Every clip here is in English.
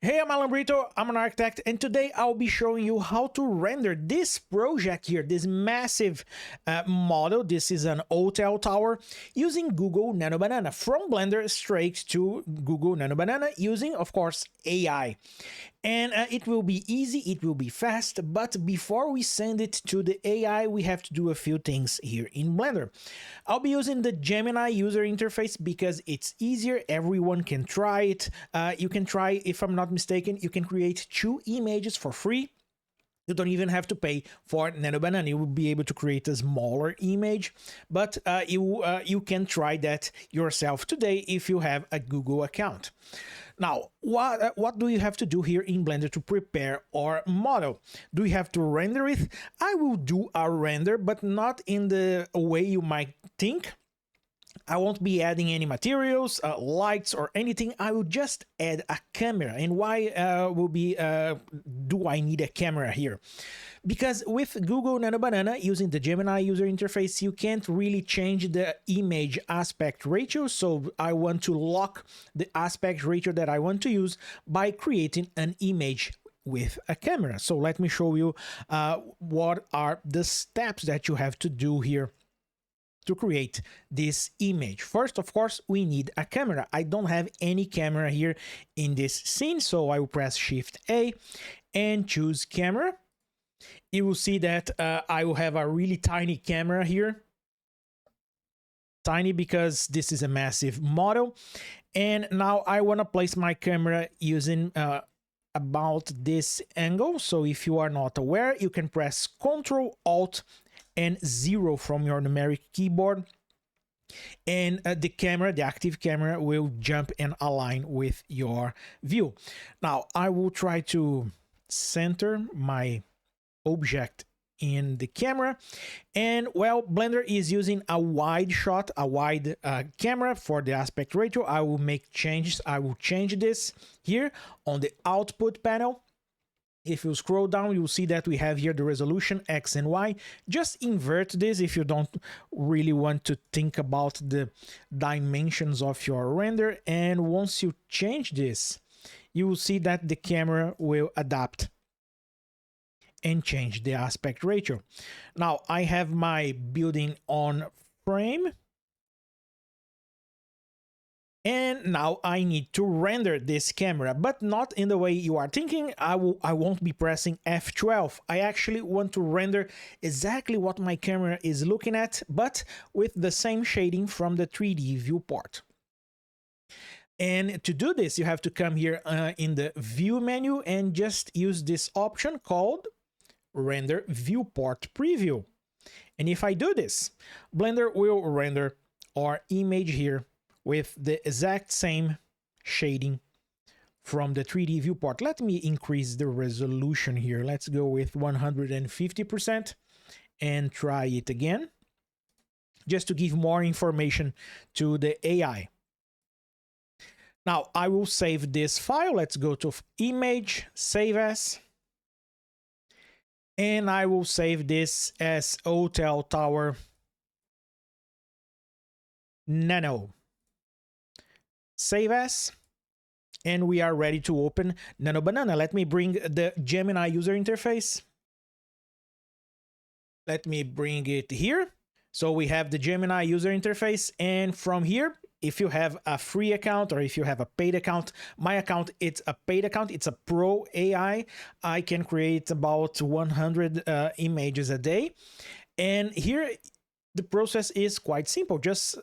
Hey, I'm Alan Brito, I'm an architect, and today I'll be showing you how to render this project here, this massive model. This is an hotel tower using Google Nano Banana, from Blender straight to Google Nano Banana using, of course, AI. And it will be easy, it will be fast, but before we send it to the AI, we have to do a few things here in Blender. I'll be using the Gemini user interface because it's easier, everyone can try it. You can try, if I'm not mistaken, you can create 2 images for free. You don't even have to pay for Nano Banana. You will be able to create a smaller image, but you can try that yourself today if you have a Google account. Now, what do you have to do here in Blender to prepare our model? Do we have to render it? I will do a render, but not in the way you might think. I won't be adding any materials, lights, or anything. I will just add a camera. And why do I need a camera here? Because with Google Nano Banana, using the Gemini user interface, you can't really change the image aspect ratio. So I want to lock the aspect ratio that I want to use by creating an image with a camera. So let me show you what are the steps that you have to do here to create this image. First, of course, we need a camera. I don't have any camera here in this scene, so I will press Shift A and choose camera. You will see that I will have a really tiny camera here. Tiny because this is a massive model. And now I want to place my camera using about this angle. So if you are not aware, you can press Ctrl Alt and 0 from your numeric keyboard, and the camera, the active camera, will jump and align with your view. Now I will try to center my object in the camera, and well, Blender is using a wide shot, a wide camera for the aspect ratio. I will make changes. I will change this here on the output panel. If you scroll down, you'll see that we have here the resolution X and Y. Just invert this if you don't really want to think about the dimensions of your render. And once you change this, you will see that the camera will adapt and change the aspect ratio. Now I have my building on frame. And now I need to render this camera, but not in the way you are thinking. I won't be pressing F12. I actually want to render exactly what my camera is looking at, but with the same shading from the 3D viewport. And to do this, you have to come here in the View menu and just use this option called Render Viewport Preview. And if I do this, Blender will render our image here with the exact same shading from the 3D viewport. Let me increase the resolution here. Let's go with 150% and try it again, just to give more information to the AI. Now I will save this file. Let's go to Image, Save As, and I will save this as Hotel Tower Nano. Save as, and we are ready to open Nano Banana. Let me bring the Gemini user interface. Let me bring it here. So we have the Gemini user interface, and from here, if you have a free account or if you have a paid account, my account, it's a paid account, it's a Pro AI. I can create about 100 images a day. And here, the process is quite simple. Just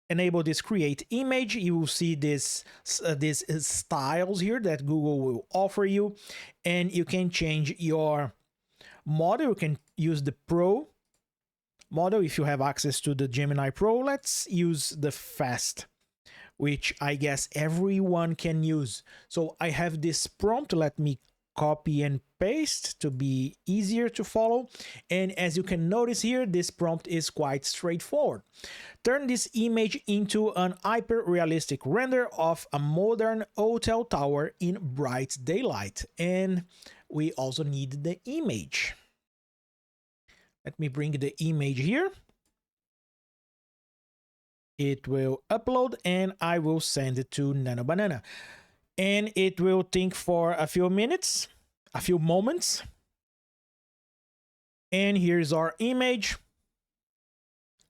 enable this create image. You will see these styles here that Google will offer you, and you can change your model. You can use the Pro model if you have access to the Gemini Pro. Let's use the fast, which I guess everyone can use. So I have this prompt. Let me copy and paste to be easier to follow. And as you can notice here, this prompt is quite straightforward. Turn this image into an hyper-realistic render of a modern hotel tower in bright daylight. And we also need the image. Let me bring the image here. It will upload and I will send it to Nano Banana. and it will think for a few minutes, a few moments. And here's our image.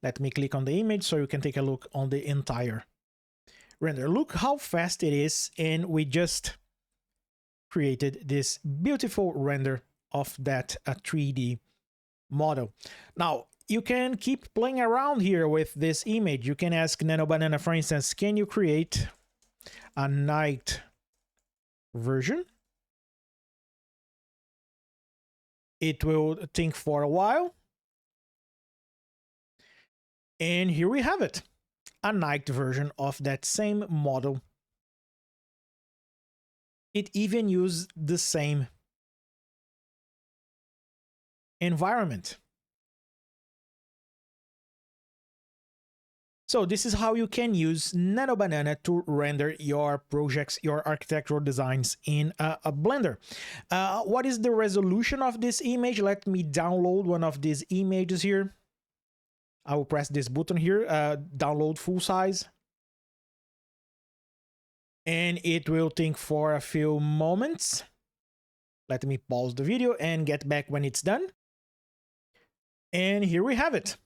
Let me click on the image so you can take a look on the entire render. Look how fast it is, and we just created this beautiful render of that 3D model. Now, you can keep playing around here with this image. You can ask Nano Banana, for instance, can you create a night version? It will think for a while. And here we have it, a night version of that same model. It even used the same environment. So this is how you can use Nano Banana to render your projects, your architectural designs in a Blender. What is the resolution of this image? Let me download one of these images here. I will press this button here, download full size. And it will think for a few moments. Let me pause the video and get back when it's done. And here we have it.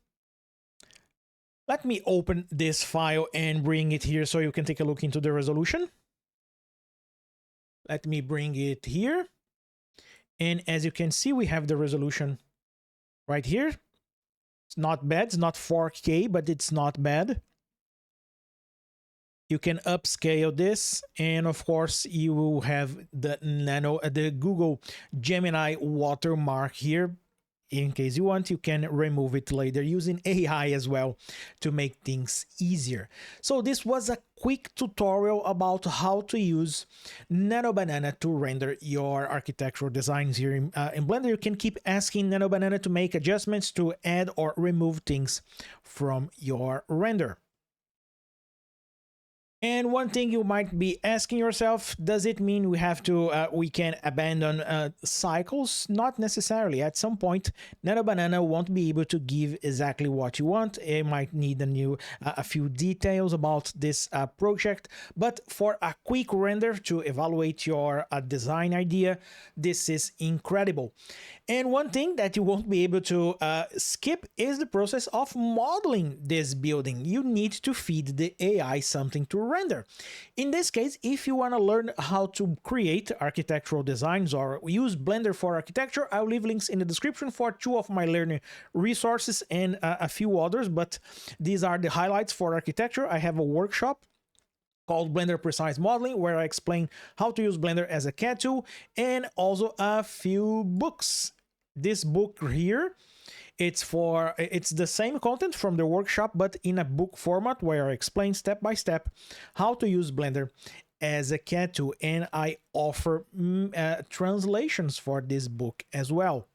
Let me open this file and bring it here so you can take a look into the resolution. Let me bring it here. And as you can see, we have the resolution right here. It's not bad. It's not 4K, but it's not bad. You can upscale this, and of course you will have the Google Gemini watermark here. In case you want, you can remove it later using AI as well to make things easier. So this was a quick tutorial about how to use Nano Banana to render your architectural designs here in Blender. You can keep asking Nano Banana to make adjustments, to add or remove things from your render. And one thing you might be asking yourself, does it mean we can abandon cycles? Not necessarily. At some point, Nano Banana won't be able to give exactly what you want. It might need a few details about this project, but for a quick render to evaluate your design idea, this is incredible. And one thing that you won't be able to skip is the process of modeling this building. You need to feed the AI something to render. In this case, if you want to learn how to create architectural designs or use Blender for architecture, I'll leave links in the description for 2 of my learning resources and a few others, but these are the highlights for architecture. I have a workshop called Blender Precise Modeling, where I explain how to use Blender as a CAD tool, and also a few books. This book here, it's the same content from the workshop, but in a book format where I explain step by step how to use Blender as a CAD tool, and I offer translations for this book as well.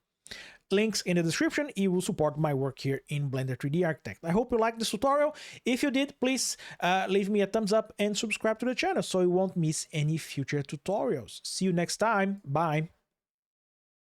Links in the description. You will support my work here in Blender 3D Architect. I hope you liked this tutorial. If you did, please leave me a thumbs up and subscribe to the channel so you won't miss any future tutorials. See you next time. Bye.